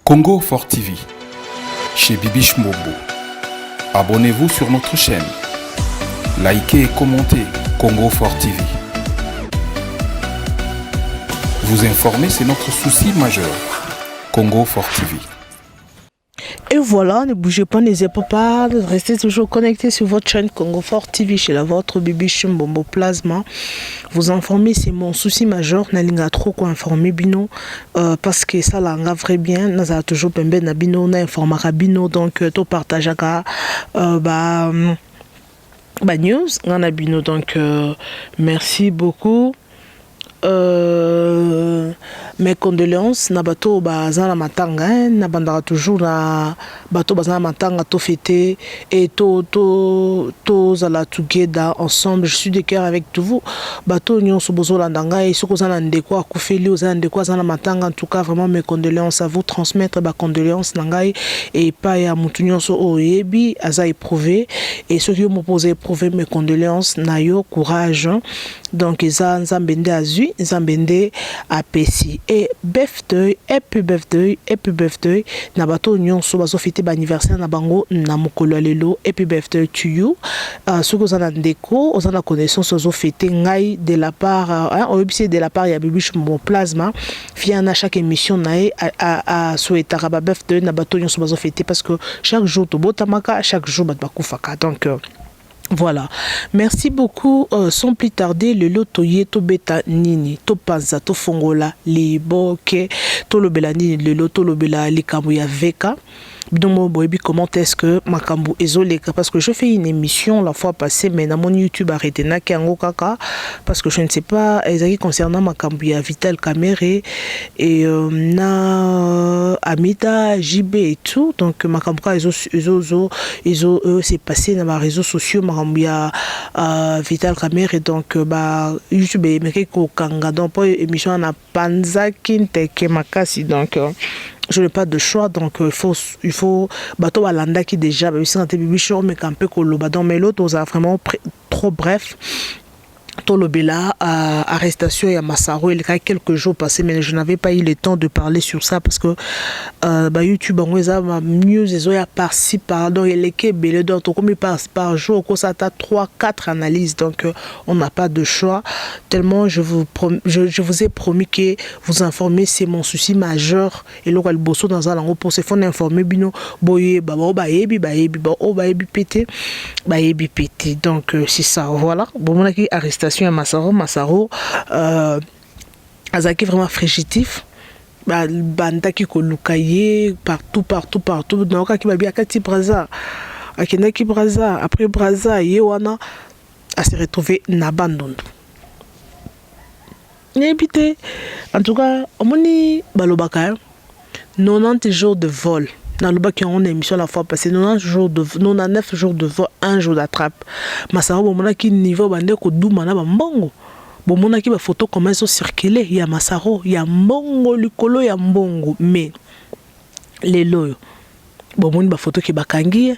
Congo Fort TV, chez Bibiche Mbombo. Abonnez-vous sur notre chaîne. Likez et commentez Congo Fort TV. Vous informer, c'est notre souci majeur. Congo Fort TV. Et voilà, ne bougez pas, n'hésitez pas, restez toujours connectés sur votre chaîne Congo Fort TV chez la vôtre Bibiche Mbombo Plasma. Vous informer, c'est mon souci majeur. Nalinga trop quoi informer bino parce que ça l'a vrai bien. Nous avons toujours pembe na bino, na informara bino donc to partagaka news na bino donc merci beaucoup. Mes condoléances na bato bazana matanga na bandara toujours na bato bazana matanga to fêter et to zala together ensemble. Je suis de cœur avec tout vous bato nyonso bozola ndanga et soko zana ndeko akufeli ozana ndeko zana matanga. En tout cas vraiment mes condoléances à vous, transmettre ba condoléances nangai et pas ya mutu nyonso oyebi aza éprouvé et ceux qui m'ont posé éprouver mes condoléances na yo courage donc eza nzambende azui nzambende apesi et birthday happy birthday na bato nyonso bazo fêter ba anniversaire na bango na mokolo lelo. Happy birthday to you ceux qui ont ndeko ozana connaissance ozo fêter ngai de la part de la part ya Bibiche Mbombo Plasma via na chaque émission nae à souhaiter ba birthday na bato nyonso bazo fêter parce que chaque jour to botamaka chaque jour bat bakufaka donc voilà, merci beaucoup. Sans plus tarder, le loto to beta nini, to panza, to fongola, li boke, to lobela nini, le loto lobela li kamuya veka. Donc, comment est-ce que Makambu ezoleka parce que je fais une émission la fois passée, mais dans mon YouTube arrêté na kiango kaka parce que je ne sais pas exactement concernant Makambu ya Vital Kamere et na Amita JB et tout. Donc Makambu c'est passé dans les réseaux sociaux Makambu ya Vital Kamere donc YouTube et ko kanga donc pour émission na panza kinteke makasi donc je n'ai pas de choix donc il faut bateau alanda qui déjà mais un peu kolobadon mais l'autre on a vraiment trop bref. Tolobela arrestation à Massaro il y a quelques jours passés mais je n'avais pas eu le temps de parler sur ça parce que YouTube on a mieux ils ont par-ci pardon il est que belé donc comme il passe par jour qu'on ça a 3-4 analyses donc on n'a pas de choix tellement je vous ai promis que vous informer c'est mon souci majeur et le bosso dans un langue pour se faire informer bino boye baebi pété donc c'est ça voilà bon on a arrestation à Massaro azaki vraiment frigitif banda ki kolukaye partout donc ki babia kati braza akenda ki braza après braza yewana a se retrouver na bandondo n'habité en tout cas omoni balobaka 90 jours de vol. Dans le bac, on a émission la fois passée, 99 jours de vol, 1 jour d'attrape. Massaro, bon, on a qui niveau, bande, ko doumana, mbongo. Bon, on a qui ba photo commence à circuler, il y a Massaro, il y a mbongo, likolo, il y a mbongo. Mais, les loyo, bon, on a ba photo qui bakangi.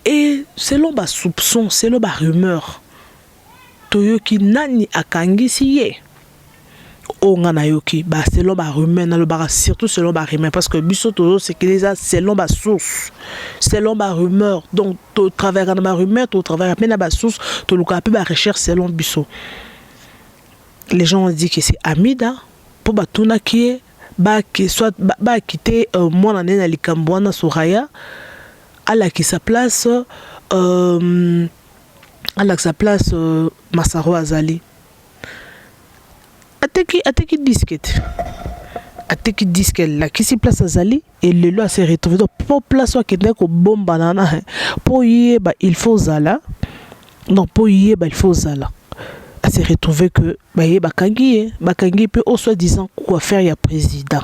Et selon ba soupçon, selon ba rumeur, toyo ki nani akangi siye. Yoki ba selon ba rumeur na le bar surtout selon ba rumeur parce que biso toujours c'est que les selon ba source selon ba rumeur donc au travers de ma rumeur au travers même ba source to le cap ba recherche selon biso les gens ont dit que c'est Amida pour ba tuna qui ba qui soit ba quitter moi na na likambo na Soraya ala qui sa place Massaro Azali Ateki disque là qui s'y place à Zali et le lot s'est retrouvé donc pour place qui n'est qu'au bon banana pour y il faut Zala donc pour y il faut Zala a s'est retrouvé que bakangi peut au soi-disant quoi faire ya président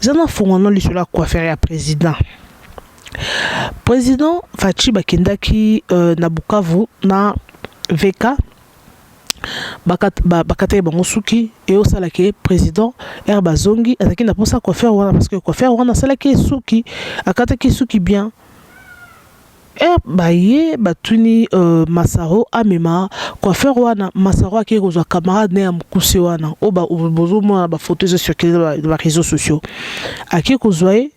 j'en ai fondé lui sur la quoi faire ya président Fachi Bakenda qui na Bukavu na VK bakate bango suki et au salake président Herbazongi azaki na posa quoi faire wana parce que quoi faire wana salake suki akata ki suki bien baye batuni Masaro amema coiffeur wana Masaro akiri kozwa camarade ne ya mukuse wana o ba bozo mona ba photos circuler ba réseaux sociaux akiri kozwa ye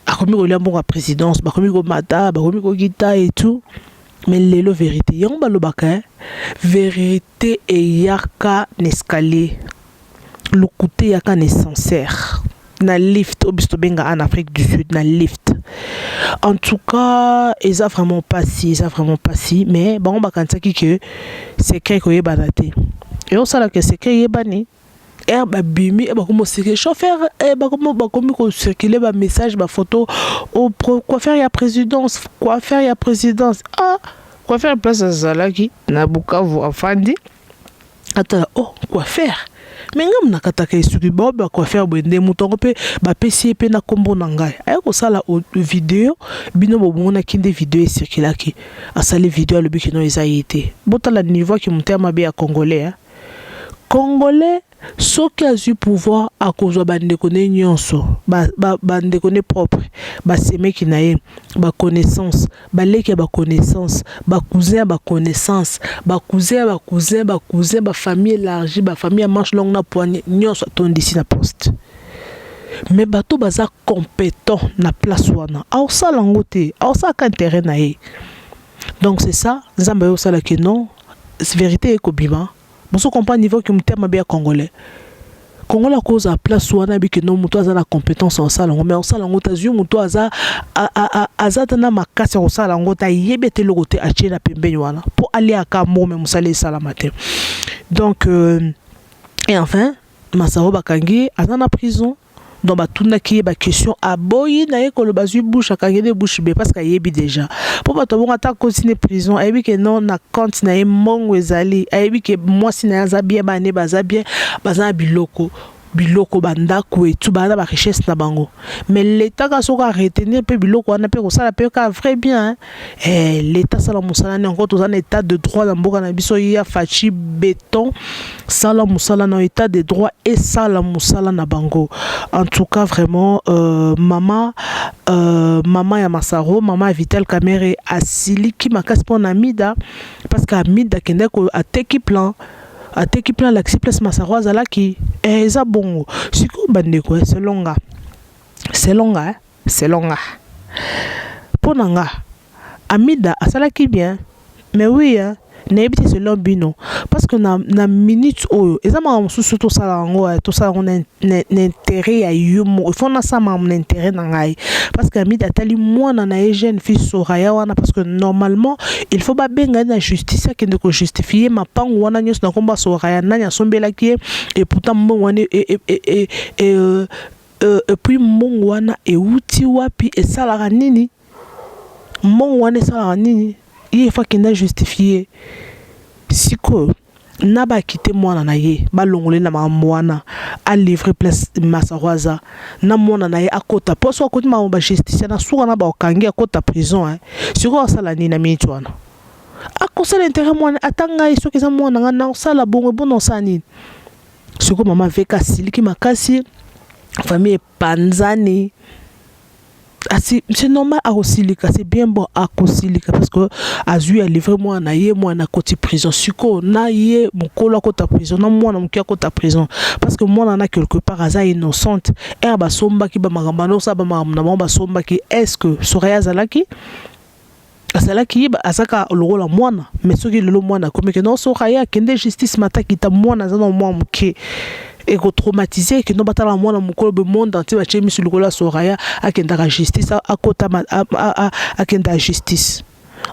akomi kolia mbongo présidence bakomi ko mata bakomi ko gita et tout mais lelo vérité yango balobaka vérité et yaka n'escalier le côté yaka ne sincère na lift obisto benga en Afrique du Sud na lift en tout cas ils a vraiment pas si mais bon bakantaki que secret ko yeba daté et on sala que secret yebani et babimi et bakomo secret chauffeur et bakomi ko circuler ba message ba photo au quoi faire ya présidence ah quoi faire place à Zalaki na Bukavu afandi ata oh quoi faire mais ngam nakataka esuki ba quoi faire bende mutongo pe ba pesi pe na kombo na ngai aya ko sala vidéo bino bobona kinde vidéo circulaki asali vidéo le bikino ezayité botala niveau ki mutema be ya congolais soki azui pouvoir à cause de bandeko ne nyonso bandeko ne propre basemeki na ye ba connaissance baleki ba connaissance ba cousin ba connaissance ba cousin ba famille élargie ba famille manche longue na poignée nyonso tondisi na poste mais bato baza compétent na place wana au sala ngote au sala ka intérêt na ye donc c'est ça nzamba yo sala que non c'est vérité ekobima. Bon, on comprend niveau que m'tema bien congolais à cause à place wana bi que non muto aza la compétence en sala mais en sala ngota zu muto aza tana makasi en sala ngota yebete le côté ache na pembeni wana pour aller à Kamo mais musale sala matin donc et enfin Masaro bakangi azana prison donc batuna ki ba question aboyi na ye ko le bazui bouche akangede bouche be parce que yebi déjà pour bato bon ata continuer prison ayebi que non na compte na ye mongo ezali ayebi que moi si na za bien bane baza bien baza biloko bandako et tout bana ba richesse na bango mais l'état ka soka retenir pe biloko wana pe ko sala pe ka vrai bien l'état sala musala ne encore dans un état de droit dans mboka na biso ya fachi béton sala musala na état de droit et sala musala na bango en tout cas vraiment maman ya Masaro maman Vital Kamerhe asili ki makasi pona Mida parce que Mida kende ko ateki plan l'ex Masaro azalaki eza bongo siko bandeko c'est longa ponanga Amida asalaki bien mais oui n'habite selon bino parce que na minute oyo eza ma mususu to sala ngo to sala on intérêt ya yumo il faut na ça mon intérêt na ngai parce que Amida tali mwana na jeune fille Soraya wana parce que normalement il faut ba benga na justice qui ne ko justifier ma pango wana nyos na komba Soraya nanya sombela ki et pourtant mon wana et puis mon wana e uti wapi e sala nini mon wana sala nini il faut qu'il n'a justifié siko na ba quitter mwana na ye ba longole na mwana a livrer place Masaro na mwana na ye akota poso akoti ma ba justice na suka na ba okangi akota prison siko sala ni na mitwana akosala intérêt mwana atanga iso keza mwana na sala bongo bon sani siko mama veka siliki makasi famille panzani. C'est normal à Osilika, c'est bien bon à Osilika parce que Azu a livré moi na côté prison. Suko na ye mon colo côté prison, na moi na mkia côté prison parce que moi na quelque part aza innocente. Et ba somba ki ba magambano sa ba magambano ba somba ki est-ce que Soraya Zalaki Azalaki ba azaka lokola mwana mais soki lelo mwana comme que non Soraya kende justice mata kita mwana za no moi mke et traumatisé que non batala moi dans mon le monde entier va chez monsieur Lukola Soraya à kenda justice à kota à kenda justice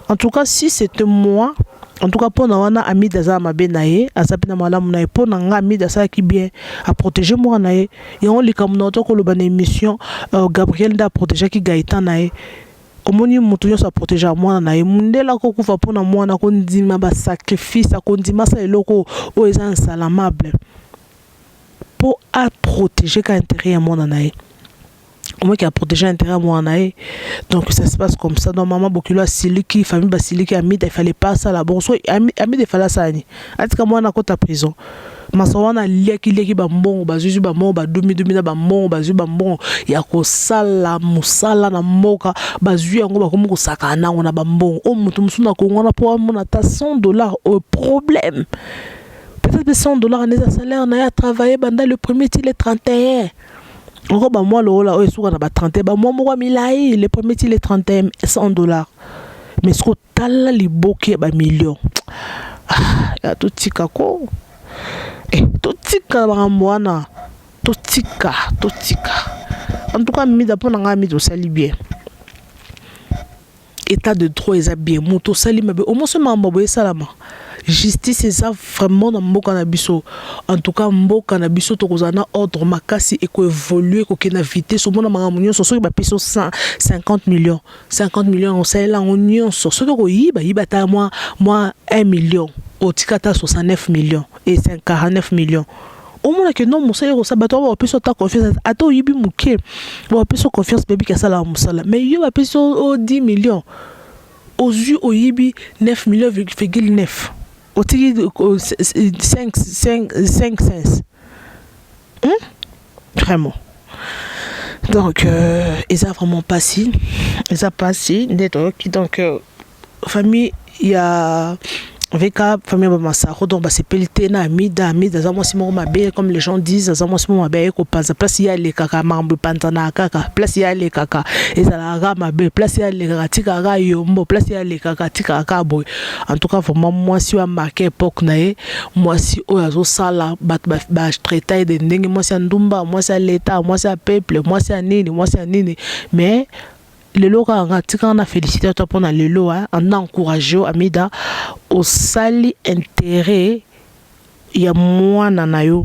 en tout cas si c'était moi en tout cas pour na ami daza mabenaye asapina malamu na pour na ami daza qui bien à protéger moi nae et on li comme notre ko le ban émission Gabriel da protéger qui Gaëtan nae omoni mutu nyonso protéger moi nae mundela ko kufa pona moi na ko ndima ba sacrifice ko ndima sa eloko o eza insalamable pour à protéger l'intérêt à mon anaï. Moi qui a protégé l'intérêt à mon anaï. Donc ça se passe comme ça. Donc maman Bokilo a siliki, famille Basiliki, Amid, il fallait pas ça là. Bon, soit Amid il fallait ça. En tout cas moi on a côté à prison. masawana liaki ba mbongo bazuzu ba mbongo ba dumi na ba mbongo bazu ba mbongo ya kosala musala na mboka bazu yango bakomi kosaka nango na ba mbongo o mutu musu na Congo na po amona ta $100 au problème peut-être $100 en salaire na ya travailler banda le premier til 31 encore ba moi lola o esuka na ba 30 ba moi moko milai le premier til 31 $100 mais ce que tala liboke ba million ya tout tika ko totika bangambwana totika en tout cas mida pona nga mida osali bien état de droit eza bien moto osali mabe au moins ce mambo boye salama justice eza vraiment na mboka na biso en tout cas mboka na biso tokozala na ordre makasi ekoévolue kokenda vitesse omona makambo nyonso soki bapesi 50 millions osalela yango nyonso soki okoyiba ta moi 1 million otika ta 69 millions et 49 millions au moins que non mosala ko sabato ba peso ta confiance ata oyibi muke ba peso confiance baby ka sala musala mais yo ba peso 10 millions aux yeux oyibi 9 millions,9 otiki 5 vraiment donc ils a vraiment passé donc famille il y a avec la famille Bamasaro, donc c'est pelleté na amida za moi simon mabe comme les gens disent za moi simon mabe ko panza place ya les kaka mambo pantana kaka place ya les kaka ezala mabe place ya les kaka tika ga yombo place ya les kaka tika ka boy en tout cas vraiment moi si wa marqué époque nae moi si o azo sala ba traiter de ndenge moi si ndumba moi si l'état moi si peuple moi si nini mais le loka nga tika na féliciter toi pour na lelo en encourager amida au sali intérêt ya mwana na yo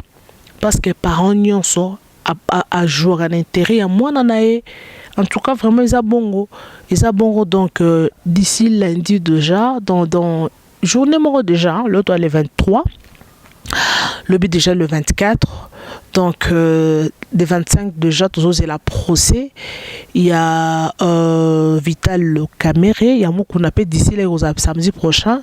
parce que parents nyonso a jouer un intérêt ya mwana na ye en tout cas vraiment ils a bongo donc d'ici lundi déjà dans journée moro déjà l'autre le 23 le but déjà le 24 donc des 25 déjà tous c'est la procès il y a Vital Caméré il y a moi qu'on appelle d'ici les samedi prochain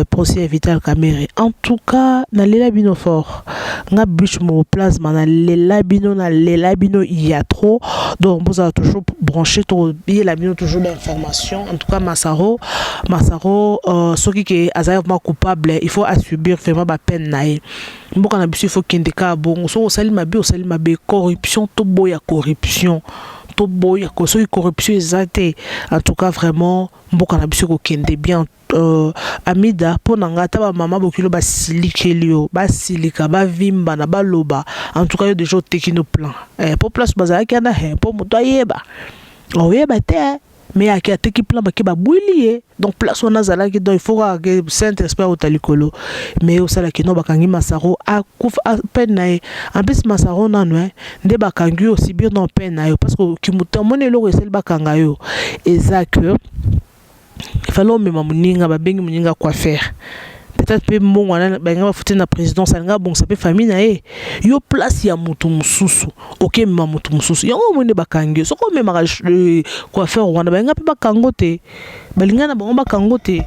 procès Vital Caméré en tout cas na lela bino fort nga bûche mo plasma na lela bino il y a trop donc vous avez toujours branché tout billet la bino toujours d'information en tout cas Massaro ceux qui est coupable il faut assumer vraiment ba peine nae mboka na biso il faut kindeka bon so osali mabe corruption to boya corruption exacte en tout cas vraiment mboka na biso ko kende bien amida pona ngata ba mama bokilo basilikeli basilika bavimba na baloba en tout cas yo déjà tekino plan pour place bazaki na pour moto ayeba oyeba te mais à qui a teki plan qui ba boulier donc place on a zala qui donc il faut que saint esprit au talikolo mais au sala qui no bakangi Massaro a peine en plus Massaro na no nde bakangi aussi bien dans peine parce que qui muta monelo esel bakanga yo exact il fallait même muninga ba bengi muninga quoi faire peut-être pe mbongo na benga ba futé na présidence nga bon ça peut famille na yo place ya mutu mususu OK ma mutu mususu yo mo ne bakangi so ko même quoi faire wana benga pe bakangote balinga na bango bakangote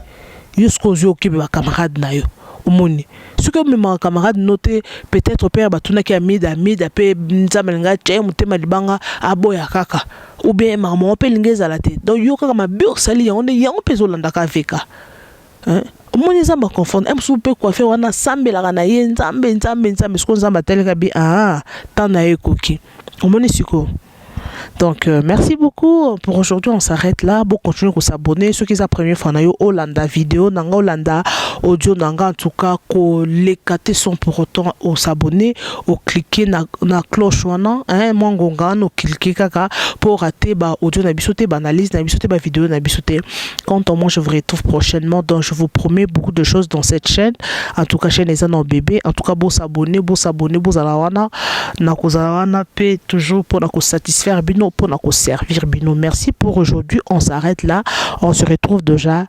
yo skozo OK ba camarade na yo omoni ce que même camarade noté peut-être père batuna ki amida pe nzamalinga tche mutema libanga aboya kaka ou bien maman pe lingeza la tête donc yo kaka mabio sali on est yango pezolanda ka veka moni zamba confondre emsu pe quoi faire wana sambela na ye nzambe ce qu'on zamba teleka bi tana ekoki omoni siko. Donc merci beaucoup pour aujourd'hui, on s'arrête là. Bon, continuez à s'abonner. Ceux qui sont première fois na yo Hollanda vidéo, nanga Hollanda audio, nanga en tout cas ko lekate sont pour autant au s'abonner, au cliquer na cloche wana, moi ngonga no cliquer kaka pour rater ba audio na bisoté, ba analyse na bisoté, ba vidéo na bisoté. Quant à moi, je vous retrouve prochainement. Donc je vous promets beaucoup de choses dans cette chaîne. En tout cas, chaîne les en bébé. En tout cas, bon s'abonner, bon alawana, na kozalawana pe toujours pour na ko satisfaire bino pour nous servir bino. Merci pour aujourd'hui, on s'arrête là, on se retrouve déjà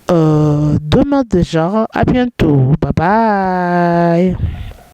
demain déjà, à bientôt, bye bye.